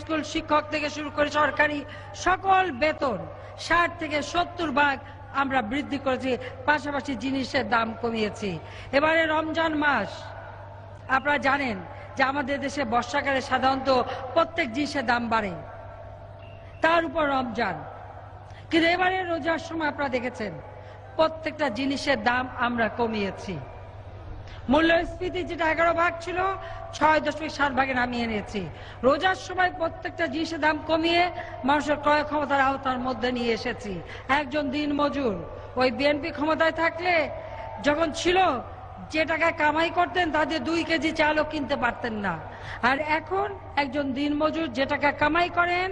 School শিক্ষক থেকে শুরু করে সরকারি সকল বেতন 60 থেকে 70 ভাগ আমরা বৃদ্ধি করেছি, পাশাপাশি জিনিসের দাম কমিয়েছি। এবারে রমজান মাস আপনারা জানেন যে আমাদের দেশে বর্ষাকালে সাধারণত প্রত্যেক জিনিসের দাম বাড়ে, তার উপর রমজান। কিন্তু এবারে রোজার সময় আপনারা দেখেছেন প্রত্যেকটা জিনিসের দাম আমরা কমিয়েছি। মূল্যস্ফীতি যেটা 11 ভাগ ছিল 6.7 ভাগে নামিয়ে এনেছি। রোজার সময় প্রত্যেকটা জিনিসের দাম কমিয়ে মানুষের ক্রয় ক্ষমতার আওতার মধ্যে নিয়ে এসেছি। একজন দিন মজুর ওই বিএনপি ক্ষমতায় থাকলে যখন ছিল, যে টাকায় কামাই করতেন তাদের 2 কেজি চালও কিনতে পারতেন না। আর এখন একজন দিন মজুর যে টাকা কামাই করেন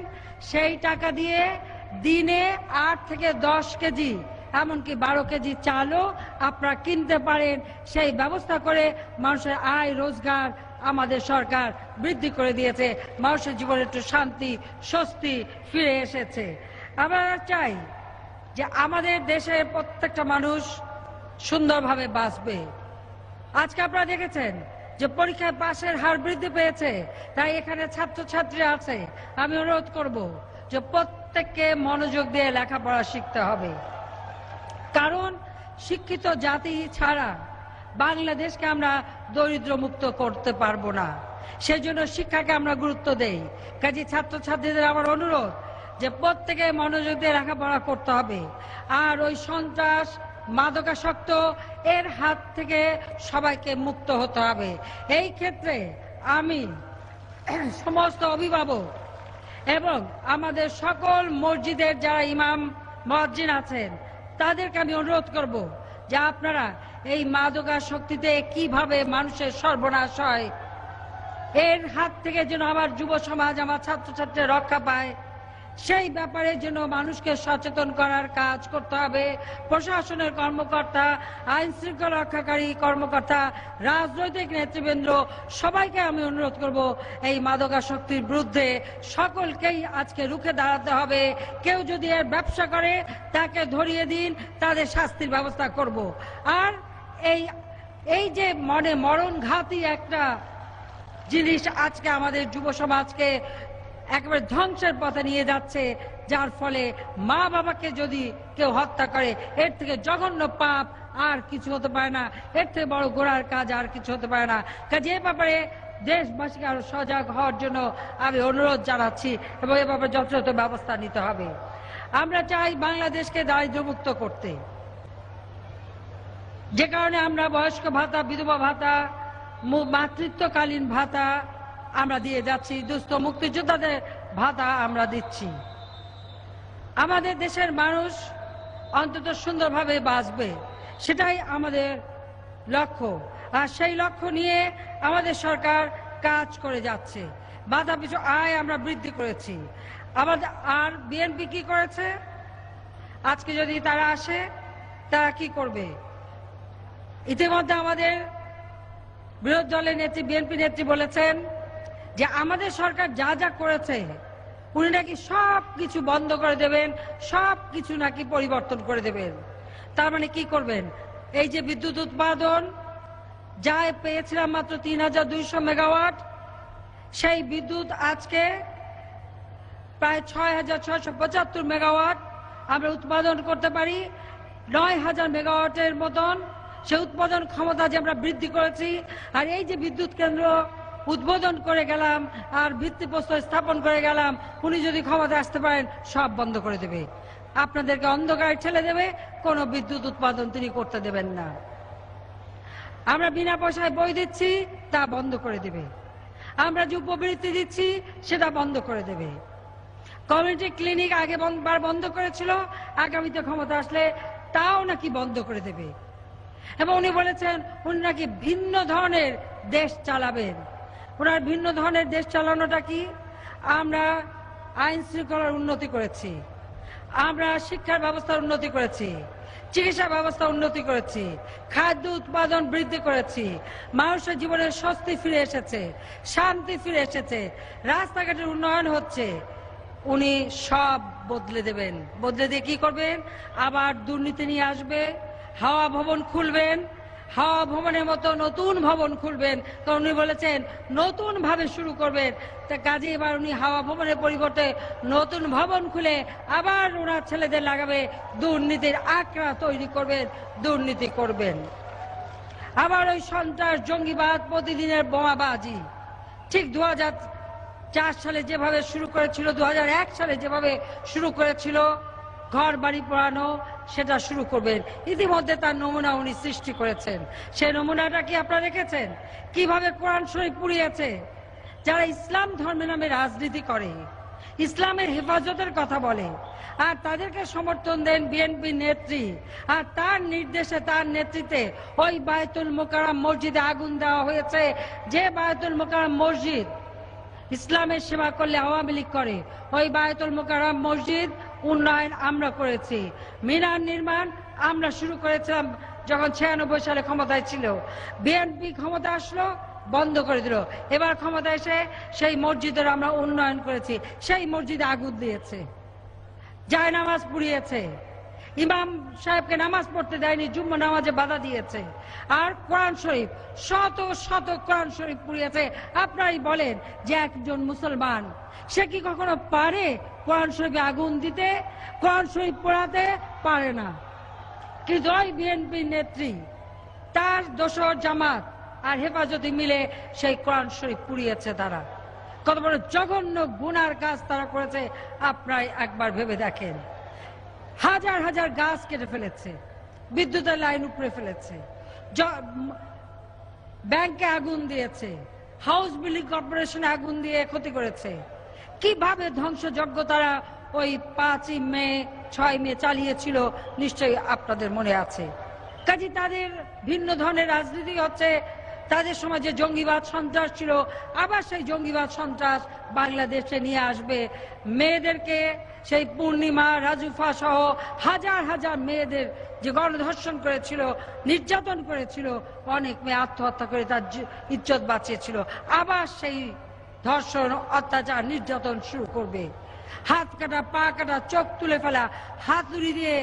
সেই টাকা দিয়ে দিনে 8 থেকে 10 কেজি এমনকি 12 কেজি চালও আপনারা কিনতে পারেন। সেই ব্যবস্থা করে মানুষের আয় রোজগার আমাদের সরকার বৃদ্ধি করে দিয়েছে। মানুষের জীবনে একটু শান্তি স্বস্তি ফিরে এসেছে। আমরা চাই যে আমাদের দেশের প্রত্যেকটা মানুষ সুন্দরভাবে বাঁচবে। আজকে আপনারা দেখেছেন যে পরীক্ষায় পাশের হার বৃদ্ধি পেয়েছে, তাই এখানে ছাত্রছাত্রী আছে। আমি অনুরোধ করব যে প্রত্যেককে মনোযোগ দিয়ে লেখাপড়া শিখতে হবে, কারণ শিক্ষিত জাতি ছাড়া বাংলাদেশকে আমরা দরিদ্র মুক্ত করতে পারবো না। সেজন্য শিক্ষাকে আমরা গুরুত্ব দেই। কাজে ছাত্রছাত্রীদের আমার অনুরোধ যে প্রত্যেকে মনোযোগ দিয়ে লেখাপড়া করতে হবে। আর ওই সন্ত্রাস মাদকাসক্ত এর হাত থেকে সবাইকে মুক্ত হতে হবে। এই ক্ষেত্রে আমি সমস্ত অভিভাবক এবং আমাদের সকল মসজিদের যারা ইমাম মুয়াজ্জিন আছেন তাদেরকে আমি অনুরোধ করব যে আপনারা এই মাদকাসক্তিতে কিভাবে মানুষের সর্বনাশ হয় এর হাত থেকে যেন আমার যুব সমাজ আমার ছাত্রছাত্রীরা রক্ষা পায়, সেই ব্যাপারে যেন মানুষকে সচেতন করার কাজ করতে হবে। প্রশাসনের কর্মকর্তা, আইন শৃঙ্খলা রক্ষাকারী কর্মকর্তা, রাজনৈতিক নেতৃবৃন্দ সবাইকে আমি অনুরোধ করব এই মাদকাসক্তির বিরুদ্ধে সকলকেই আজকে রুখে দাঁড়াতে হবে। কেউ যদি এর ব্যবসা করে তাকে ধরিয়ে দিন, তাদের শাস্তির ব্যবস্থা করব। আর এই যে মরণঘাতী একটা জিনিস আজকে আমাদের যুব সমাজকে একেবারে ধ্বংসের পথে নিয়ে যাচ্ছে, যার ফলে মা বাবাকে যদি কেউ হত্যা করে এর থেকে জঘন্য পাপ আর কিছু হতে পারে না, এর থেকে বড় গোড়ার কাজ আর কিছু হতে পারে না। কাজে এ ব্যাপারে দেশবাসীকে আরো সজাগ হওয়ার জন্য আমি অনুরোধ জানাচ্ছি এবং এ ব্যাপারে যথাযথ ব্যবস্থা নিতে হবে। আমরা চাই বাংলাদেশকে দারিদ্র্যমুক্ত করতে, যে কারণে আমরা বয়স্ক ভাতা, বিধবা ভাতা, মাতৃত্বকালীন ভাতা আমরা দিয়ে যাচ্ছি, দুস্থ মুক্তিযোদ্ধাদের ভাতা আমরা দিচ্ছি। আমাদের দেশের মানুষ অন্তত সুন্দরভাবে বাঁচবে, সেটাই আমাদের লক্ষ্য। আর সেই লক্ষ্য নিয়ে আমাদের সরকার কাজ করে যাচ্ছে। বাধা পিছু আয় আমরা বৃদ্ধি করেছি। আমাদের আর বিএনপি কি করেছে? আজকে যদি তারা আসে তারা কি করবে? ইতিমধ্যে আমাদের বিরোধী দলের নেত্রী বিএনপি নেত্রী বলেছেন যে আমাদের সরকার যা যা করেছে উনি নাকি সব কিছু বন্ধ করে দেবেন, সব কিছু নাকি পরিবর্তন করে দেবেন। তার মানে কি করবেন? এই যে বিদ্যুৎ উৎপাদন যা পেয়েছিলাম মাত্র 3200 মেগাওয়াট, সেই বিদ্যুৎ আজকে প্রায় 6675 মেগাওয়াট আমরা উৎপাদন করতে পারি। 9000 মেগাওয়াটের মতন সে উৎপাদন ক্ষমতা যে আমরা বৃদ্ধি করেছি। আর এই যে বিদ্যুৎ কেন্দ্র উদ্বোধন করে গেলাম আর ভিত্তিপ্রস্তর স্থাপন করে গেলাম, উনি যদি ক্ষমতা আসতে পারেন সব বন্ধ করে দেবে, আপনাদেরকে অন্ধকারে ঠেলে দেবে, কোনো বিদ্যুৎ উৎপাদন তিনি করতে দেবেন না। আমরা বিনা পয়সায় বই দিচ্ছি তা বন্ধ করে দেবে, আমরা যে উপবৃত্তি দিচ্ছি সেটা বন্ধ করে দেবে। কমিউনিটি ক্লিনিক আগে বার বন্ধ করেছিল, আগামীতে ক্ষমতা আসলে তাও নাকি বন্ধ করে দেবে। এবং উনি বলেছেন উনি নাকি ভিন্ন ধরনের দেশ চালাবেন। ওনার ভিন্ন ধরনের দেশ চালানোটা কি? আমরা আইন শৃঙ্খলার উন্নতি করেছি, আমরা শিক্ষার ব্যবস্থার উন্নতি করেছি, চিকিৎসা ব্যবস্থা উন্নতি করেছি, খাদ্য উৎপাদন বৃদ্ধি করেছি, মানুষের জীবনের স্বস্তি ফিরে এসেছে, শান্তি ফিরে এসেছে, রাস্তাঘাটের উন্নয়ন হচ্ছে। উনি সব বদলে দেবেন। বদলে দিয়ে কি করবেন? আবার দুর্নীতি নিয়ে আসবে, হাওয়া ভবন খুলবেন, হাওয়া ভবনের মতো নতুন ভবন খুলবেন, কারণ উনি বলেছেন নতুন ভাবে শুরু করবেন। তা কাজে এবার উনি হাওয়া ভবনের পরিবর্তে নতুন ভবন খুলে আবার ওনার ছেলেদের লাগাবে, দুর্নীতির আঁকড়া তৈরি করবেন, দুর্নীতি করবেন। আবার ওই সন্ত্রাস, জঙ্গিবাদ, প্রতিদিনের বোমাবাজি ঠিক 2004 সালে যেভাবে শুরু করেছিল, 2001 সালে যেভাবে শুরু করেছিল ঘর বাড়ি পোড়ানো, সেটা শুরু করবেন। ইতিমধ্যে তার নমুনা উনি সৃষ্টি করেছেন। সেই নমুনাটা কি আপনারা দেখেছেন? কিভাবে কোরআন শরীফ পুড়িয়েছে। যারা ইসলাম ধর্মের নামে রাজনীতি করে, ইসলামের হেফাজতের কথা বলে, আর তাদেরকে সমর্থন দেন বিএনপি নেত্রী, আর তার নির্দেশে, তার নেতৃত্বে ওই বায়তুল মোকাররম মসজিদে আগুন দেওয়া হয়েছে। যে বায়তুল মোকাররম মসজিদ ইসলামের সেবা করলে আওয়ামী লীগ করে, ওই বায়তুল মোকাররম মসজিদ উন্নয়ন আমরা করেছি। মিনার নির্মাণ আমরা শুরু করেছিলাম যখন 96 সালে ক্ষমতায় ছিল। বিএনপি ক্ষমতা আসলো, বন্ধ করে দিল। এবার ক্ষমতা এসে সেই মসজিদের আমরা উন্নয়ন করেছি। সেই মসজিদে আগুন দিয়েছে, জায় নামাজ পুড়িয়েছে, ইমাম সাহেবকে নামাজ পড়তে দেয়নি, জুম্মা নামাজে বাধা দিয়েছে, আর কোরআন শরীফ, শত শত কোরআন শরীফ পুড়িয়েছে। আপনারাই বলেন যে একজন মুসলমান সে কি কখনো পারে কোরআন শরীফে আগুন দিতে? কোরআন শরীফ পোড়াতে পারে না। কিন্তু ওই বিএনপি নেত্রী, তার দোসর জামাত আর হেফাজতে মিলে সেই কোরআন শরীফ পুড়িয়েছে। তারা কত বড় জঘন্য গুনার কাজ তারা করেছে আপনারা একবার ভেবে দেখেন। হাজার হাজার গাছ কেটে ফেলেছে, বিদ্যুতের লাইন উপড়ে ফেলেছে, ব্যাংকে আগুন দিয়েছে, হাউস বিল্ডিং কর্পোরেশনে আগুন দিয়ে ক্ষতি করেছে। কিভাবে ধ্বংসযজ্ঞ তারা ওই 5ই মে 6 মে চালিয়েছিল নিশ্চয়ই আপনাদের মনে আছে। কাজে তাদের ভিন্ন ধরনের রাজনীতি হচ্ছে। তাদের সমাজে জঙ্গিবাদ, সন্ত্রাস ছিল, আবার সেই জঙ্গিবাদ, সন্ত্রাস বাংলাদেশে নিয়ে আসবে। মেয়েদেরকে সেই পূর্ণিমা, রাজুফা সহ হাজার হাজার মেয়েদের যে গণধর্ষণ করেছিল, নির্যাতন করেছিল, অনেক মেয়ে আত্মহত্যা করে তার ইজ্জত বাঁচিয়েছিল, আবার সেই ধর্ষণ, অত্যাচার, নির্যাতন শুরু করবে। হাত কাটা, পা কাটা, চোখ তুলে ফেলা, হাতুড়ি দিয়ে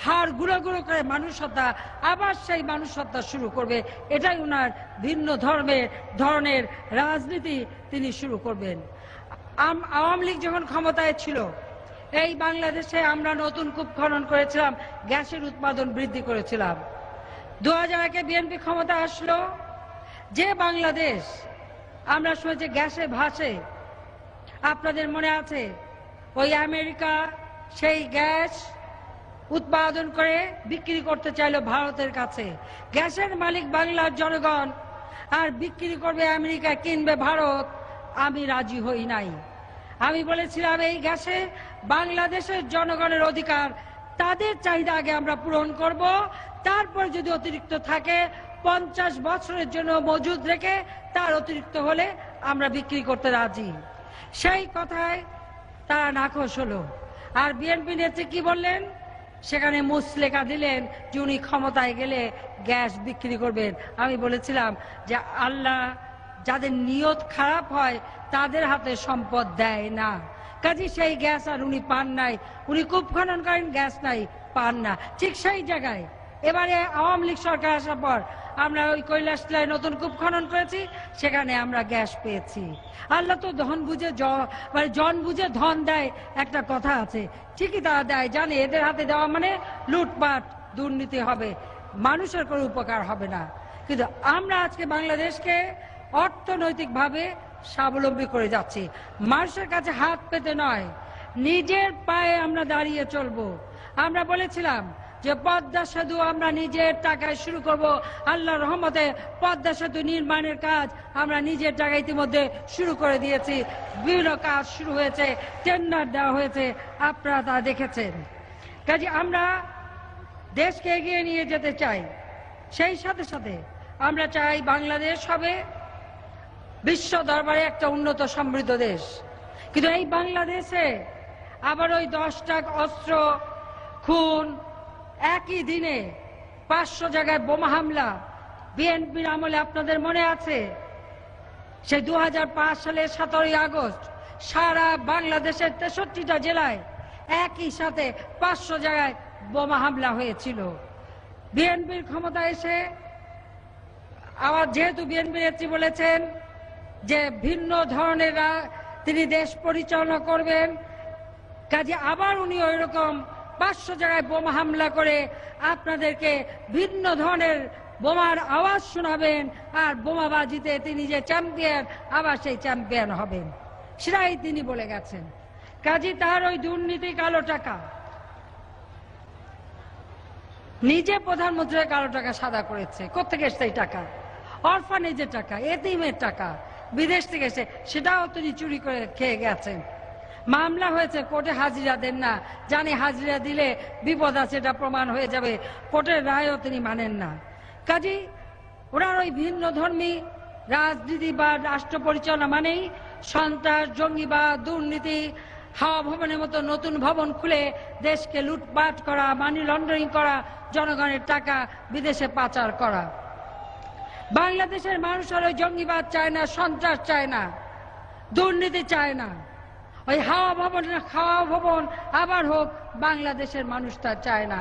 হাড় গুঁড়ো গুঁড়ো করে মানুষ হত্যা, আবার সেই মানুষ হত্যা শুরু করবে। এটাই ওনার ভিন্ন ধরনের রাজনীতি তিনি শুরু করবেন। আওয়ামী লীগ যখন ক্ষমতায় ছিল, এই বাংলাদেশে আমরা নতুন কূপ খনন করেছিলাম, গ্যাসের উৎপাদন বৃদ্ধি করেছিলাম। 2001-এ বিএনপি ক্ষমতা আসলো। যে বাংলাদেশ আমরা শুনেছি গ্যাসে ভাসে, আপনাদের মনে আছে ওই আমেরিকা সেই গ্যাস উৎপাদন করে বিক্রি করতে চাইলো ভারতের কাছে। গ্যাসের মালিক বাংলার জনগণ, আর বিক্রি করবে আমেরিকা, কিনবে ভারত। আমি রাজি হই নাই। আমি বলেছিলাম এই গ্যাসে বাংলাদেশের জনগণের অধিকার, তাদের চাহিদা আগে আমরা পূরণ করব, তারপর যদি অতিরিক্ত থাকে 50 বছরের জন্য মজুদ রেখে তার অতিরিক্ত হলে আমরা বিক্রি করতে রাজি। সেই কথায় তারা নাখোশ হলো। আর বিএনপি নেত্রী কি বললেন? সেখানে মুসলেখা দিলেন যে উনি ক্ষমতায় গেলে গ্যাস বিক্রি করবেন। আমি বলেছিলাম যে আল্লাহ যাদের নিয়ত খারাপ হয় তাদের হাতে সম্পদ দেয় না। কাজে সেই গ্যাস আর উনি পান নাই। উনি কূপ খনন করেন, গ্যাস নাই, পান না। ঠিক সেই জায়গায় এবারে আওয়ামী লীগ সরকার আসার পর আমরা ওই কৈলাসতলায় নতুন কূপ খনন করেছি, সেখানে আমরা গ্যাস পেয়েছি। আল্লাহ তো ধন বুঝে জন বুঝে ধন দেয়, একটা কথা আছে। ঠিকই তারা দেয়, জানে এদের হাতে দেওয়া মানে লুটপাট, দুর্নীতি হবে, মানুষের কোনো উপকার হবে না। কিন্তু আমরা আজকে বাংলাদেশকে অর্থনৈতিকভাবে স্বাবলম্বী করে যাচ্ছি। মানুষের কাছে হাত পেতে নয়, নিজের পায়ে আমরা দাঁড়িয়ে চলবো। আমরা বলেছিলাম যে পদ্মা সেতু আমরা নিজের টাকায় শুরু করব। আল্লাহর রহমতে পদ্মা সেতু নির্মাণের কাজ আমরা নিজের টাকা ইতিমধ্যে শুরু করে দিয়েছি। বিভিন্ন কাজ শুরু হয়েছে, টেন্ডার দেওয়া হয়েছে, আপনারা তা দেখেছেন। কাজে আমরা দেশকে এগিয়ে নিয়ে যেতে চাই। সেই সাথে সাথে আমরা চাই বাংলাদেশ হবে বিশ্ব দরবারে একটা উন্নত সমৃদ্ধ দেশ। কিন্তু এই বাংলাদেশে আবার ওই 10টা অস্ত্র, খুন, একই দিনে 500 জায়গায় বোমা হামলা, বিএনপির আমলে আপনাদের মনে আছে সেই 2005 সালের 17ই আগস্ট সারা বাংলাদেশের 63টা জেলায় একই সাথে 500 জায়গায় বোমা হামলা হয়েছিল। বিএনপির ক্ষমতা এসে আমার যেহেতু বিএনপি নেত্রী বলেছেন যে ভিন্ন ধরনের তিনি দেশ পরিচালনা করবেন, কাজে আবার উনি ওই রকম 500 জায়গায় বোমা হামলা করে আপনাদেরকে ভিন্ন ধরনের বোমার আওয়াজ শোনাবেন, আর বোমাবাজিতে তিনি যে চ্যাম্পিয়ন আবার সেই চ্যাম্পিয়ন হবেন, সেটাই তিনি বলে গেছেন। কাজে তার ওই দুর্নীতি, কালো টাকা, নিজে প্রধানমন্ত্রী কালো টাকা সাদা করেছে। কোথেকে এসছে এই টাকা? অরফানেজের টাকা, এতিমের টাকা, বিদেশ থেকে এসে সেটাও তিনি চুরি করে খেয়ে গেছেন। মামলা হয়েছে, কোর্টে হাজিরা দেন না, জানি হাজিরা দিলে বিপদ আছে, এটা প্রমাণ হয়ে যাবে, কোর্টের রায়ও তিনি মানেন না। কাজেই ওনার ওই ভিন্ন ধর্মী রাজনীতি বা রাষ্ট্র পরিচালনা মানেই সন্ত্রাস, জঙ্গিবাদ, দুর্নীতি, হাওয়া ভবনের মতো নতুন ভবন খুলে দেশকে লুটপাট করা, মানি লন্ডারিং করা, জনগণের টাকা বিদেশে পাচার করা। বাংলাদেশের মানুষ আর ওই জঙ্গিবাদ চায় না, সন্ত্রাস চায় না, দুর্নীতি চায় না। ওই হাওয়া ভবন আবার হোক, বাংলাদেশের মানুষ তা চায় না।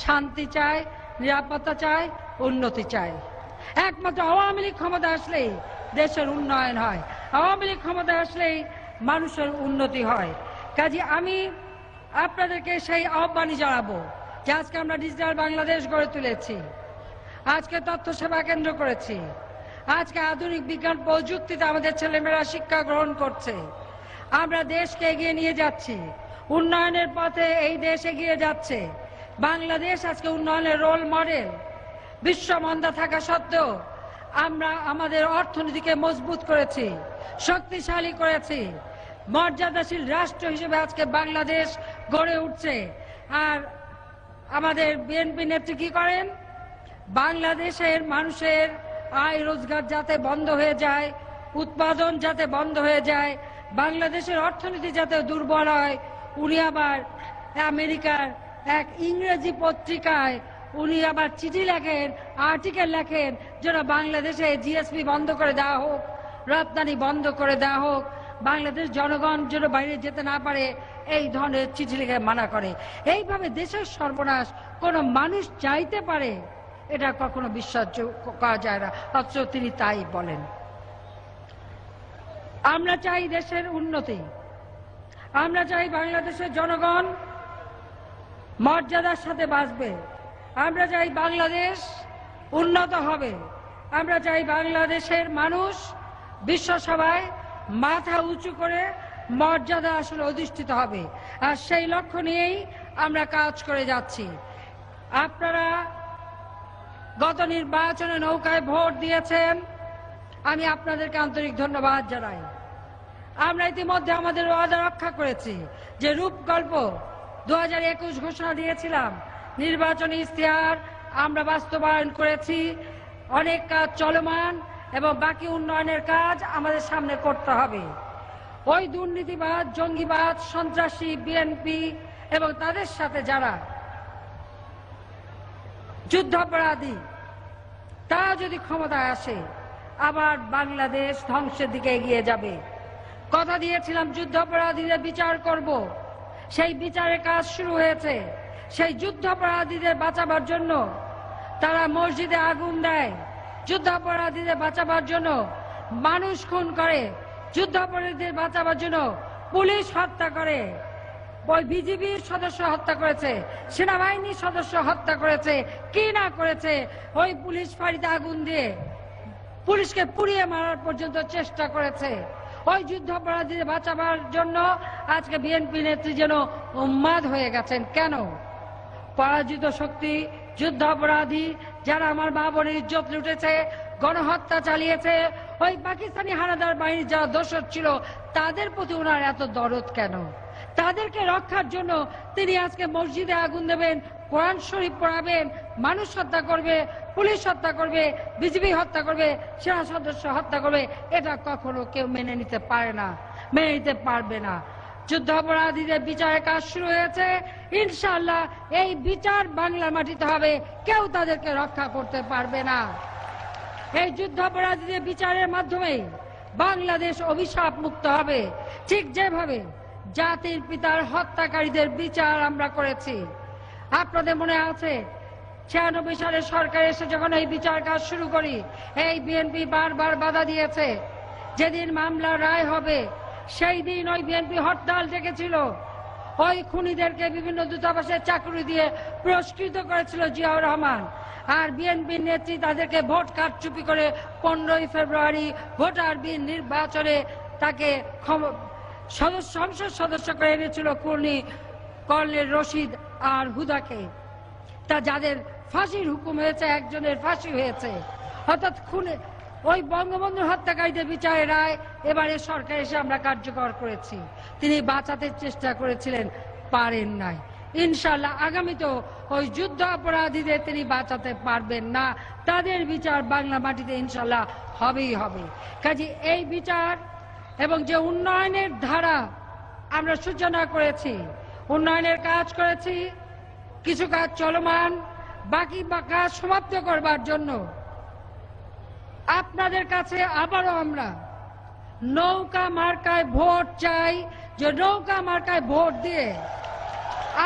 শান্তি চায়, নিরাপত্তা চায়, উন্নতি চায়। একমাত্র আওয়ামী লীগ ক্ষমতা আসলেই দেশের উন্নয়ন হয়, আওয়ামী লীগ ক্ষমতা আসলেই মানুষের উন্নতি হয়। কাজে আমি আপনাদেরকে সেই আহ্বানই জানাবো যে আজকে আমরা ডিজিটাল বাংলাদেশ গড়ে তুলেছি, আজকে তথ্য সেবা কেন্দ্র করেছি, আজকে আধুনিক বিজ্ঞান প্রযুক্তিতে আমাদের ছেলেমেয়েরা শিক্ষা গ্রহণ করছে, আমরা দেশকে এগিয়ে নিয়ে যাচ্ছি, উন্নয়নের পথে এই দেশ এগিয়ে যাচ্ছে। বাংলাদেশ আজকে উন্নয়নের রোল মডেল। বিশ্ব মন্দা থাকা সত্ত্বেও আমরা আমাদের অর্থনীতিকে মজবুত করেছি, শক্তিশালী করেছি, মর্যাদাশীল রাষ্ট্র হিসেবে আজকে বাংলাদেশ গড়ে উঠছে। আর আমাদের বিএনপি নেত্রী কি করেন? বাংলাদেশের মানুষের আয় রোজগার যাতে বন্ধ হয়ে যায়, উৎপাদন যাতে বন্ধ হয়ে যায়, বাংলাদেশের অর্থনীতি যাতে দুর্বল হয়, উনি আবার আমেরিকার এক ইংরেজি পত্রিকায় উনি আবার চিঠি লেখেন, আর্টিকেল লেখেন যেন বাংলাদেশে জিএসপি বন্ধ করে দেওয়া হোক, রপ্তানি বন্ধ করে দেওয়া হোক, বাংলাদেশ জনগণ যেন বাইরে যেতে না পারে, এই ধরনের চিঠি লিখে মানা করে। এইভাবে দেশের সর্বনাশ কোনো মানুষ চাইতে পারে? এটা কখনো বিশ্বাস করা যায় না, অথচ তিনি তাই বলেন। আমরা চাই দেশের উন্নতি, আমরা চাই বাংলাদেশের জনগণ মর্যাদার সাথে বাঁচবে, আমরা চাই বাংলাদেশ উন্নত হবে, আমরা চাই বাংলাদেশের মানুষ বিশ্বসভায় মাথা উঁচু করে মর্যাদা আসলে অধিষ্ঠিত হবে। আর সেই লক্ষ্য নিয়েই আমরা কাজ করে যাচ্ছি। আপনারা গত নির্বাচনে নৌকায় ভোট দিয়েছেন, আমি আপনাদেরকে আন্তরিক ধন্যবাদ জানাই। আমরা ইতিমধ্যে আমাদের ওয়াদা রক্ষা করেছি যে রূপকল্প 2021 ঘোষণা দিয়েছিলাম, নির্বাচনী ইশতেহার আমরা বাস্তবায়ন করেছি। অনেক কাজ চলমান এবং বাকি উন্নয়নের কাজ আমাদের সামনে করতে হবে। ওই দুর্নীতিবাদ, জঙ্গিবাদ, সন্ত্রাসী, বিএনপি এবং তাদের সাথে যারা যুদ্ধাপরাধী, তারা যদি ক্ষমতায় আসে আবার বাংলাদেশ ধ্বংসের দিকে এগিয়ে যাবে। কথা দিয়েছিলাম যুদ্ধাপরাধীদের বিচার করব, সেই বিচারের কাজ শুরু হয়েছে। সেই যুদ্ধাপরাধীদের বাঁচাবার জন্য তারা মসজিদে আগুন দেয়, যুদ্ধাপরাধীদের বাঁচাবার জন্য মানুষ খুন করে, যুদ্ধাপরাধীদের বাঁচাবার জন্য পুলিশ হত্যা করে, ওই বিজিবির সদস্য হত্যা করেছে, সেনাবাহিনীর সদস্য হত্যা করেছে, কি না করেছে, ওই পুলিশ ফাঁড়িতে আগুন দিয়ে পুলিশকে পুড়িয়ে মারার পর্যন্ত চেষ্টা করেছে। ওই যুদ্ধাপরাধীদের বাঁচাবার জন্য আজকে বিএনপি নেত্রী যেন উন্মাদ হয়ে গেছেন। কেন? পরাজিত শক্তি, যুদ্ধাপরাধী যারা আমার মা বোনের ইজ্জত লুটেছে, গণহত্যা চালিয়েছে, ওই পাকিস্তানি হানাদার বাহিনীর যারা দোষর ছিল, তাদের প্রতি ওনার এত দরদ কেন? তাদেরকে রক্ষার জন্য তিনি আজকে মসজিদে আগুন দেবেন, কোরআন শরীফ পড়াবেন, মানুষ হত্যা করবে, পুলিশ হত্যা করবে, বিজিবি হত্যা করবে, সেনা সদস্য হত্যা করবে। এটা কখনো কেউ মেনে নিতে পারে না, মেনে নিতে পারবে না। যুদ্ধাপরাধীদের বিচারের কাজ শুরু হয়েছে, ইনশাআল্লাহ এই বিচার বাংলার মাটিতে হবে, কেউ তাদেরকে রক্ষা করতে পারবে না। এই যুদ্ধাপরাধীদের বিচারের মাধ্যমে বাংলাদেশ অভিশাপ মুক্ত হবে, ঠিক যেভাবে জাতির পিতার হত্যাকারীদের বিচার আমরা করেছি। আপনাদের মনে আছে 96 সালে সরকার এসে যখন এই বিচার কাজ শুরু করি, এই বিএনপি বারবার বাধা দিয়েছে। যেদিন মামলার রায় হবে সেই দিন ওই বিএনপি হরতাল ডেকেছিল, ওই খুনিদেরকে বিভিন্ন দূতাবাসে চাকরি দিয়ে পুরস্কৃত করেছিল জিয়াউর রহমান। আর বিএনপির নেত্রী তাদেরকে ভোট কারচুপি করে 15ই ফেব্রুয়ারি ভোটার বিহীন নির্বাচনে তাকে সংসদ সদস্য করে এনেছিল কর্নেল রশিদ আর হুদাকে। তা যাদের ফাঁসির হুকুম হয়েছে, একজনের ফাঁসি হয়েছে। অর্থাৎ খুনে ওই বঙ্গবন্ধু হত্যাকারীদের বিচারের রায় এবারে সরকার এসে আমরা কার্যকর করেছি। তিনি বাঁচাতে চেষ্টা করেছিলেন, পারেন নাই। ইনশাল্লাহ আগামীতেও ওই যুদ্ধ অপরাধীদের তিনি বাঁচাতে পারবেন না, তাদের বিচার বাংলা মাটিতে ইনশাল্লাহ হবেই হবে। কাজে এই বিচার এবং যে উন্নয়নের ধারা আমরা সূচনা করেছি, উন্নয়নের কাজ করেছি, কিছু কাজ চলমান, বাকি কাজ সমাপ্ত করবার জন্য আপনাদের কাছে আবারও আমরা নৌকা মার্কায় ভোট চাই। যে নৌকা মার্কায় ভোট দিয়ে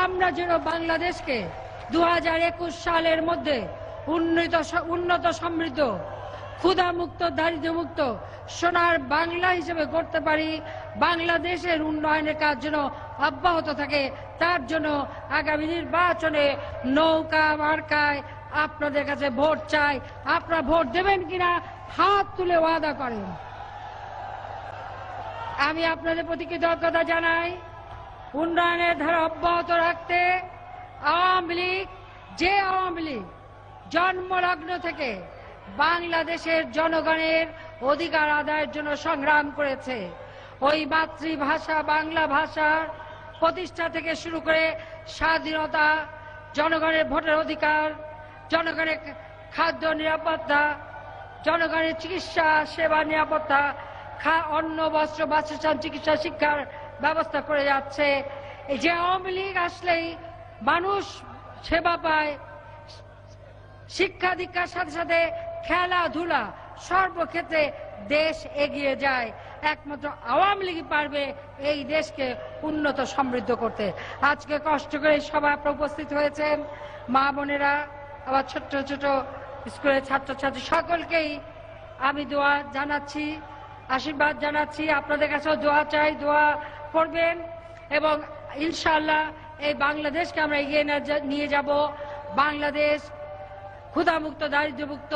আমরা যেন বাংলাদেশকে 2021 সালের মধ্যে উন্নত সমৃদ্ধ, ক্ষুধামুক্ত, দারিদ্র্যমুক্ত সোনার বাংলা হিসেবে করতে পারি। বাংলাদেশের উন্নয়নের কাজ যেন অব্যাহত থাকে, তার জন্য আগামী নির্বাচনে নৌকা মার্কায় আপনাদের কাছে ভোট চাই। আপনারা ভোট দেবেন কিনা হাত তুলে ওয়াদা করেন। আমি আপনাদের প্রতি কৃতজ্ঞতা জানাই। উন্নয়নের ধারা অব্যাহত রাখতে আওয়ামী লীগ জন্মলগ্ন থেকে বাংলাদেশের জনগণের অধিকার আদায়ের জন্য সংগ্রাম করেছে। ওই মাতৃভাষা বাংলা ভাষার প্রতিষ্ঠা থেকে শুরু করে স্বাধীনতা, জনগণের ভোটের অধিকার, জনগণের খাদ্য নিরাপত্তা, জনগণের চিকিৎসা সেবা নিরাপত্তা, অন্ন বস্ত্র বাসস্থান চিকিৎসা শিক্ষার ব্যবস্থা করে যাচ্ছে। এই যে আওয়ামী লীগ আসলেই মানুষ সেবা পায়, শিক্ষা দীক্ষার সাথে সাথে খেলাধুলা সর্বক্ষেত্রে দেশ এগিয়ে যায়। একমাত্র আওয়ামী লীগই পারবে এই দেশকে উন্নত সমৃদ্ধ করতে। আজকে কষ্ট করে সবাই উপস্থিত হয়েছেন মা বোনেরা, আবার ছোট্ট ছোট স্কুলের ছাত্রছাত্রী সকলকেই আমি দোয়া জানাচ্ছি, আশীর্বাদ জানাচ্ছি। আপনাদের কাছেও দোয়া চাই, দোয়া করবেন এবং ইনশাআল্লাহ এই বাংলাদেশকে আমরা এগিয়ে নিয়ে যাব। বাংলাদেশ ক্ষুধামুক্ত, দারিদ্র্যমুক্ত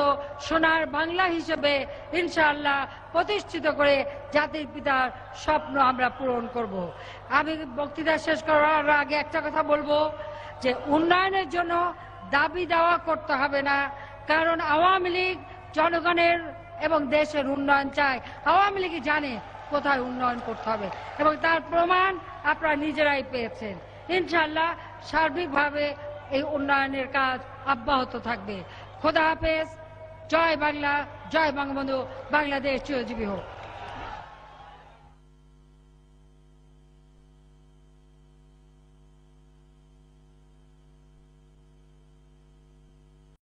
সোনার বাংলা হিসেবে ইনশাআল্লাহ প্রতিষ্ঠিত করে জাতির পিতার স্বপ্ন আমরা পূরণ করব। আমি বক্তৃতা শেষ করার আগে একটা কথা বলবো যে উন্নয়নের জন্য দাবি দেওয়া করতে হবে না, কারণ আওয়ামী লীগ জনগণের এবং দেশের উন্নয়ন চায়। আওয়ামী লীগই জানে কোথায় উন্নয়ন করতে হবে এবং তার প্রমাণ আপনারা নিজেরাই পেয়েছেন। ইনশাআল্লাহ সার্বিকভাবে এই উন্নয়নের কাজ অব্যাহত থাকবে। খোদা হাফেজ। জয় বাংলা, জয় বঙ্গবন্ধু। বাংলাদেশ চিরজীবী হোক।